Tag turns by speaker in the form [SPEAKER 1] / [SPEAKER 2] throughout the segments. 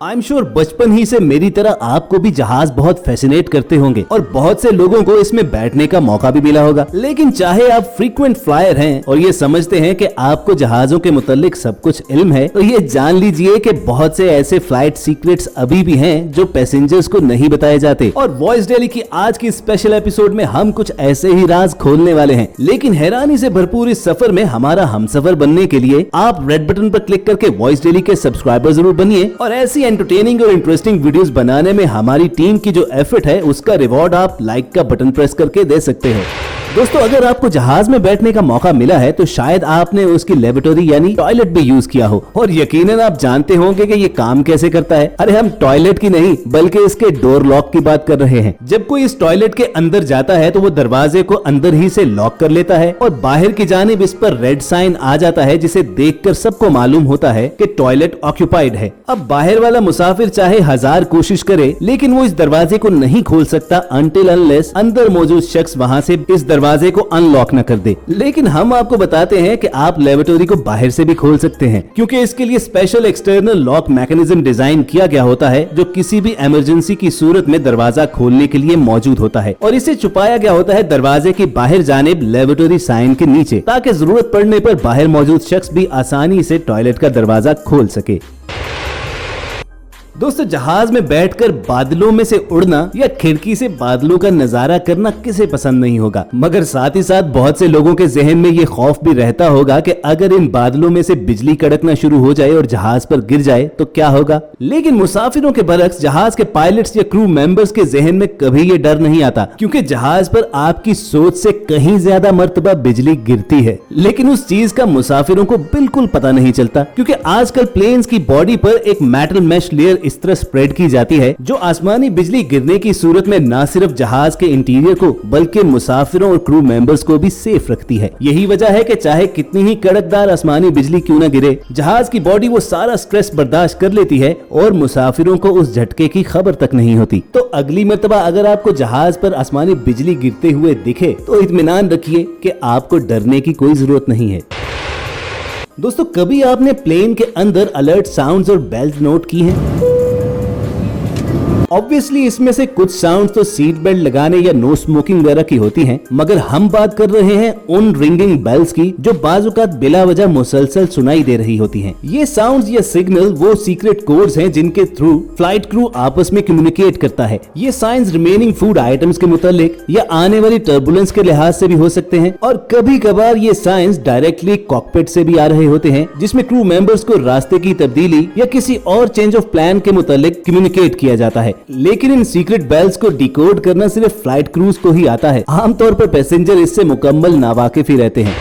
[SPEAKER 1] I am sure बचपन ही से मेरी तरह आपको भी जहाज बहुत फैसिनेट करते होंगे और बहुत से लोगों को इसमें बैठने का मौका भी मिला होगा। लेकिन चाहे आप फ्रीक्वेंट फ्लायर हैं और ये समझते हैं कि आपको जहाजों के मुतालिक सब कुछ इल्म है, तो ये जान लीजिए कि बहुत से ऐसे फ्लाइट सीक्रेट्स अभी भी हैं जो पैसेंजर्स को नहीं बताए जाते। और वॉइस डेली की आज की स्पेशल एपिसोड में हम कुछ ऐसे ही राज खोलने वाले हैं। लेकिन हैरानी से भरपूर इस सफर में हमारा हमसफर बनने के लिए आप रेड बटन पर क्लिक करके वॉइस डेली के सब्सक्राइबर जरूर बनिए और ऐसी एंटरटेनिंग और इंटरेस्टिंग वीडियोस बनाने में हमारी टीम की जो एफर्ट है उसका रिवॉर्ड आप लाइक का बटन प्रेस करके दे सकते हैं। दोस्तों, अगर आपको जहाज में बैठने का मौका मिला है तो शायद आपने उसकी लेबोरेटरी यानी टॉयलेट भी यूज किया हो और यकीनन आप जानते होंगे कि ये काम कैसे करता है। अरे हम टॉयलेट की नहीं बल्कि इसके डोर लॉक की बात कर रहे हैं। जब कोई इस टॉयलेट के अंदर जाता है तो वो दरवाजे को अंदर ही से लॉक कर लेता है और बाहर की जानिब इस पर रेड साइन आ जाता है, जिसे देखकर सबको मालूम होता है कि टॉयलेट ऑक्यूपाइड है। अब बाहर वाला मुसाफिर चाहे 1000 कोशिश करे लेकिन वो इस दरवाजे को नहीं खोल सकता अनटिल अनलेस अंदर मौजूद शख्स वहाँ से इस दरवाजे को अनलॉक न कर दे। लेकिन हम आपको बताते हैं कि आप लेबोरेटरी को बाहर से भी खोल सकते हैं, क्योंकि इसके लिए special external lock mechanism design किया गया होता है जो किसी भी इमरजेंसी की सूरत में दरवाजा खोलने के लिए मौजूद होता है और इसे छुपाया गया होता है दरवाजे की बाहर जानिब लेबोरेटरी साइन के नीचे, ताकि जरूरत पड़ने पर बाहर मौजूद शख्स भी आसानी से टॉयलेट का दरवाजा खोल सके। दोस्तों, जहाज में बैठकर बादलों में से उड़ना या खिड़की से बादलों का नजारा करना किसे पसंद नहीं होगा, मगर साथ ही साथ बहुत से लोगों के जहन में ये खौफ भी रहता होगा कि अगर इन बादलों में से बिजली कड़कना शुरू हो जाए और जहाज पर गिर जाए तो क्या होगा। लेकिन मुसाफिरों के बरक्स जहाज के पायलट्स या क्रू मेंबर्स के जहन में कभी ये डर नहीं आता, क्योंकि जहाज पर आपकी सोच से कहीं ज्यादा मर्तबा बिजली गिरती है। लेकिन उस चीज का मुसाफिरों को बिल्कुल पता नहीं चलता, क्योंकि आजकल प्लेन्स की बॉडी पर एक मेटल मेश लेयर इस तरह स्प्रेड की जाती है जो आसमानी बिजली गिरने की सूरत में न सिर्फ जहाज के इंटीरियर को बल्कि मुसाफिरों और क्रू मेंबर्स को भी सेफ रखती है। यही वजह है कि चाहे कितनी ही कड़कदार आसमानी बिजली क्यों न गिरे, जहाज की बॉडी वो सारा स्ट्रेस बर्दाश्त कर लेती है और मुसाफिरों को उस झटके की खबर तक नहीं होती। तो अगली मर्तबा अगर आपको जहाज पर आसमानी बिजली गिरते हुए दिखे तो इत्मीनान रखिए कि आपको डरने की कोई जरूरत नहीं है। दोस्तों, कभी आपने प्लेन के अंदर अलर्ट साउंड्स और बेल्स नोट की हैं? ऑब्वियसली इसमें से कुछ साउंड तो सीट बेल्ट लगाने या नो स्मोकिंग वगैरह की होती हैं, मगर हम बात कर रहे हैं उन रिंगिंग बेल्स की जो बाजुकात बिला वजह मुसलसल सुनाई दे रही होती हैं। ये साउंड्स या सिग्नल वो सीक्रेट कोड्स हैं जिनके थ्रू फ्लाइट क्रू आपस में कम्युनिकेट करता है। ये साइंस रिमेनिंग फूड आइटम्स के मुतालिक या आने वाली टर्बुलेंस के लिहाज से भी हो सकते हैं और कभी कभार ये साइंस डायरेक्टली कॉकपिट से भी आ रहे होते हैं, जिसमें क्रू मेंबर्स को रास्ते की तब्दीली या किसी और चेंज ऑफ प्लान के मुतालिक कम्युनिकेट किया जाता है। लेकिन इन सीक्रेट बेल्स को डिकोड करना सिर्फ फ्लाइट क्रूज को ही आता है। आमतौर पर पैसेंजर इससे मुकम्मल नावाकिफ ही रहते हैं।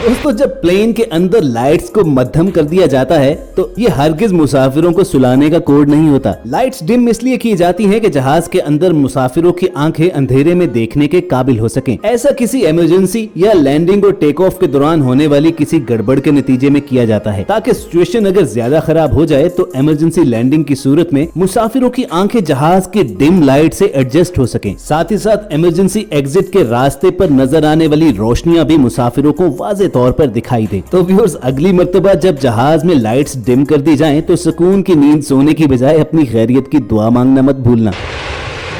[SPEAKER 1] दोस्तों, जब प्लेन के अंदर लाइट्स को मध्यम कर दिया जाता है तो ये हरगिज मुसाफिरों को सुलाने का कोड नहीं होता। लाइट्स डिम इसलिए की जाती हैं कि जहाज के अंदर मुसाफिरों की आंखें अंधेरे में देखने के काबिल हो सकें। ऐसा किसी इमरजेंसी या लैंडिंग और टेक ऑफ के दौरान होने वाली किसी गड़बड़ के नतीजे में किया जाता है, ताकि सिचुएशन अगर ज्यादा खराब हो जाए तो इमरजेंसी लैंडिंग की सूरत में मुसाफिरों की आंखें जहाज के डिम लाइट से एडजस्ट हो सकें। साथ ही साथ इमरजेंसी एग्जिट के रास्ते पर नजर आने वाली रोशनियां भी मुसाफिरों को वाज़ेह तौर पर दिखाई दे। तो व्यूअर्स, अगली मर्तबा जब जहाज में लाइट्स डिम कर दी जाएं तो सुकून की नींद सोने की बजाय अपनी खैरियत की दुआ मांगना मत भूलना।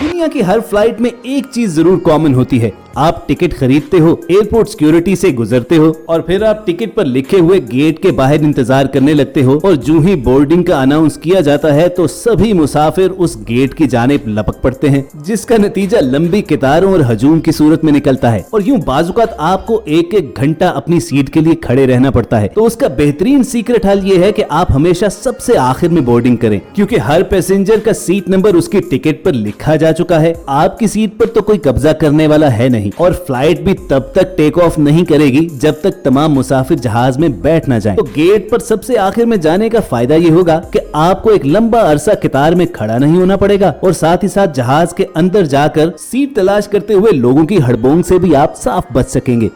[SPEAKER 1] दुनिया की हर फ्लाइट में एक चीज जरूर कॉमन होती है, आप टिकट खरीदते हो, एयरपोर्ट सिक्योरिटी से गुजरते हो और फिर आप टिकट पर लिखे हुए गेट के बाहर इंतजार करने लगते हो और जो ही बोर्डिंग का अनाउंस किया जाता है तो सभी मुसाफिर उस गेट की जानिब लपक पड़ते हैं, जिसका नतीजा लंबी कतारों और हजूम की सूरत में निकलता है और यूं बाजुकात आपको एक एक घंटा अपनी सीट के लिए खड़े रहना पड़ता है। तो उसका बेहतरीन सीक्रेट हल ये है कि आप हमेशा सबसे आखिर में बोर्डिंग करें, क्योंकि हर पैसेंजर का सीट नंबर उसकी टिकट पर लिखा जा चुका है। आपकी सीट पर तो कोई कब्जा करने वाला है नहीं और फ्लाइट भी तब तक टेक ऑफ नहीं करेगी जब तक तमाम मुसाफिर जहाज में बैठ ना जाएं। तो गेट पर सबसे आखिर में जाने का फायदा ये होगा कि आपको एक लंबा अरसा कतार में खड़ा नहीं होना पड़ेगा और साथ ही साथ जहाज के अंदर जाकर सीट तलाश करते हुए लोगों की हड़बोंग से भी आप साफ बच सकेंगे।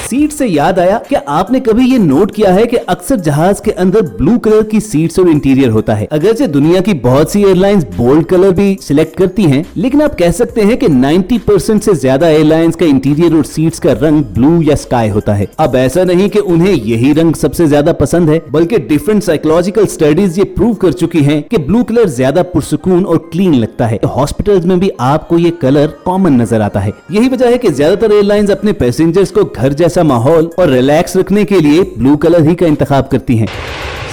[SPEAKER 1] सीट से याद आया, क्या आपने कभी ये नोट किया है कि अक्सर जहाज के अंदर ब्लू कलर की सीट्स और इंटीरियर होता है। अगरचे दुनिया की बहुत सी एयरलाइंस बोल्ड कलर भी सिलेक्ट करती हैं, लेकिन आप कह सकते हैं कि 90% से ज्यादा एयरलाइंस का इंटीरियर और सीट्स का रंग ब्लू या स्काई होता है। अब ऐसा नहीं कि उन्हें यही रंग सबसे ज्यादा पसंद है, बल्कि डिफरेंट साइकोलॉजिकल स्टडीज ये प्रूव कर चुकी हैं कि ब्लू कलर ज्यादा पुरसुकून और क्लीन लगता है। हॉस्पिटल्स में भी आपको ये कलर कॉमन नजर आता है। यही वजह है कि ज्यादातर एयरलाइंस अपने पैसेंजर्स को घर जैसा माहौल और रिलैक्स रखने के लिए ब्लू कलर ही का इंतखाब करती हैं।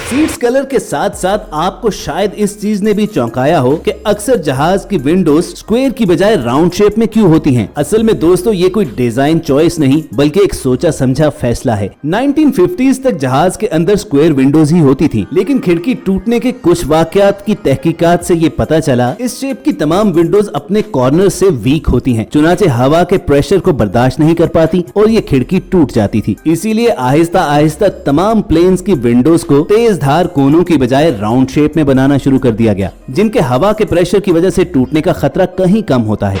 [SPEAKER 1] सीट्स कलर के साथ साथ आपको शायद इस चीज ने भी चौंकाया हो कि अक्सर जहाज की विंडोज स्क्वायर की बजाय राउंड शेप में क्यों होती हैं। असल में दोस्तों ये कोई डिजाइन चॉइस नहीं, बल्कि एक सोचा समझा फैसला है। 1950s तक जहाज के अंदर स्क्वायर विंडोज ही होती थी, लेकिन खिड़की टूटने के कुछ वाकयात की तहकीकात से ये पता चला इस शेप की तमाम विंडोज अपने कॉर्नर से वीक होती हैं, चुनाचे हवा के प्रेशर को बर्दाश्त नहीं कर पाती और ये खिड़की टूट जाती थी। इसीलिए आहिस्ता आहिस्ता तमाम प्लेन्स की विंडोज को तेज धार कोनों की बजाय राउंड शेप में बनाना शुरू कर दिया गया, जिनके हवा के प्रेशर की वजह से टूटने का खतरा कहीं कम होता है।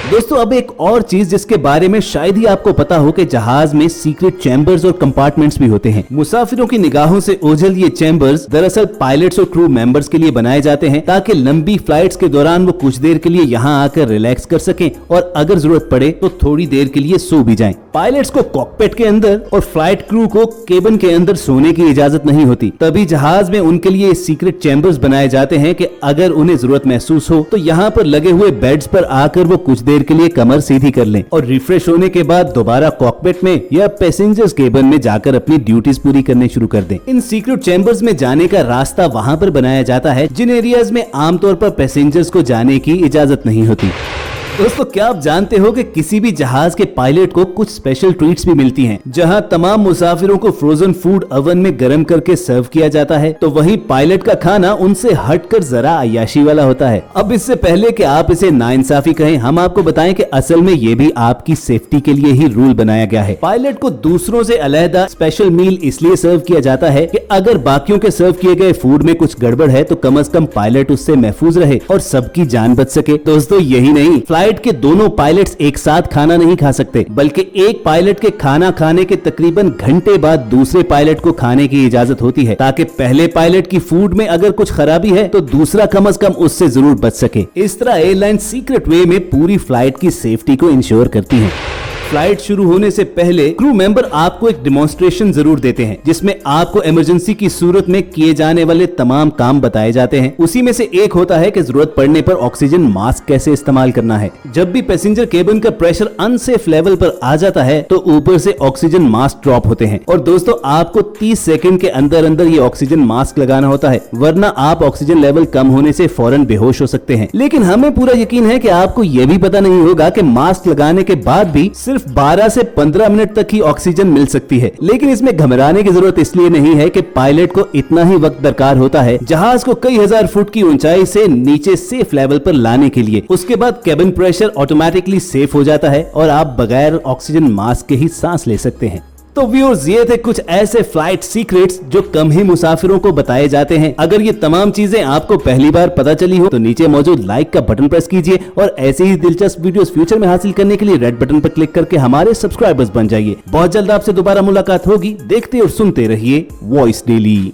[SPEAKER 1] दोस्तों अब एक और चीज जिसके बारे में शायद ही आपको पता हो कि जहाज में सीक्रेट चैम्बर्स और कंपार्टमेंट्स भी होते हैं। मुसाफिरों की निगाहों से ओझल ये चैम्बर्स दरअसल पायलट्स और क्रू मेंबर्स के लिए बनाए जाते हैं, ताकि लंबी फ्लाइट्स के दौरान वो कुछ देर के लिए यहाँ आकर रिलैक्स कर सकें और अगर जरूरत पड़े तो थोड़ी देर के लिए सो भी जाएं। पायलट्स को कॉकपिट के अंदर और फ्लाइट क्रू को केबिन के अंदर सोने की इजाजत नहीं होती, तभी जहाज में उनके लिए सीक्रेट चैम्बर्स बनाए जाते हैं कि अगर उन्हें जरूरत महसूस हो तो यहाँ पर लगे हुए बेड्स पर आकर वो कुछ देर के लिए कमर सीधी कर लें और रिफ्रेश होने के बाद दोबारा कॉकपिट में या पैसेंजर्स केबिन में जाकर अपनी ड्यूटीज पूरी करने शुरू कर दें। इन सीक्रेट चैम्बर्स में जाने का रास्ता वहाँ पर बनाया जाता है जिन एरियाज में आमतौर पर पैसेंजर्स को जाने की इजाजत नहीं होती। दोस्तों क्या आप जानते हो कि किसी भी जहाज के पायलट को कुछ स्पेशल ट्रीट्स भी मिलती हैं, जहां तमाम मुसाफिरों को फ्रोजन फूड ओवन में गर्म करके सर्व किया जाता है, तो वहीं पायलट का खाना उनसे हटकर जरा अय्याशी वाला होता है। अब इससे पहले कि आप इसे नाइंसाफी कहें, हम आपको बताएं कि असल में ये भी आपकी सेफ्टी के लिए ही रूल बनाया गया है। पायलट को दूसरों से अलहदा स्पेशल मील इसलिए सर्व किया जाता है कि अगर बाकियों के सर्व किए गए फूड में कुछ गड़बड़ है तो कम से कम पायलट उससे महफूज रहे और सबकी जान बच सके। दोस्तों यही नहीं, फ्लाइट के दोनों पायलट्स एक साथ खाना नहीं खा सकते, बल्कि एक पायलट के खाना खाने के तकरीबन घंटे बाद दूसरे पायलट को खाने की इजाजत होती है, ताकि पहले पायलट की फूड में अगर कुछ खराबी है तो दूसरा कम से कम उससे जरूर बच सके। इस तरह एयरलाइन सीक्रेट वे में पूरी फ्लाइट की सेफ्टी को इंश्योर करती है। फ्लाइट शुरू होने से पहले क्रू मेंबर आपको एक डेमोन्स्ट्रेशन जरूर देते हैं, जिसमें आपको इमरजेंसी की सूरत में किए जाने वाले तमाम काम बताए जाते हैं। उसी में से एक होता है कि जरूरत पड़ने पर ऑक्सीजन मास्क कैसे इस्तेमाल करना है। जब भी पैसेंजर केबिन का प्रेशर अनसेफ लेवल पर आ जाता है तो ऊपर से ऑक्सीजन मास्क ड्रॉप होते हैं और दोस्तों आपको 30 सेकंड के अंदर अंदर ये ऑक्सीजन मास्क लगाना होता है, वरना आप ऑक्सीजन लेवल कम होने से फौरन बेहोश हो सकते हैं। लेकिन हमें पूरा यकीन है कि आपको ये भी पता नहीं होगा कि मास्क लगाने के बाद भी सिर्फ 12 से 15 मिनट तक ही ऑक्सीजन मिल सकती है। लेकिन इसमें घबराने की जरूरत इसलिए नहीं है कि पायलट को इतना ही वक्त दरकार होता है जहाज को कई हजार फुट की ऊंचाई से नीचे सेफ लेवल पर लाने के लिए। उसके बाद केबिन प्रेशर ऑटोमेटिकली सेफ हो जाता है और आप बगैर ऑक्सीजन मास्क के ही सांस ले सकते हैं। तो व्यूअर्स ये थे कुछ ऐसे फ्लाइट सीक्रेट्स जो कम ही मुसाफिरों को बताए जाते हैं। अगर ये तमाम चीजें आपको पहली बार पता चली हो तो नीचे मौजूद लाइक का बटन प्रेस कीजिए और ऐसे ही दिलचस्प वीडियोस फ्यूचर में हासिल करने के लिए रेड बटन पर क्लिक करके हमारे सब्सक्राइबर्स बन जाइए। बहुत जल्द आपसे दोबारा मुलाकात होगी। देखते और सुनते रहिए वॉइस डेली।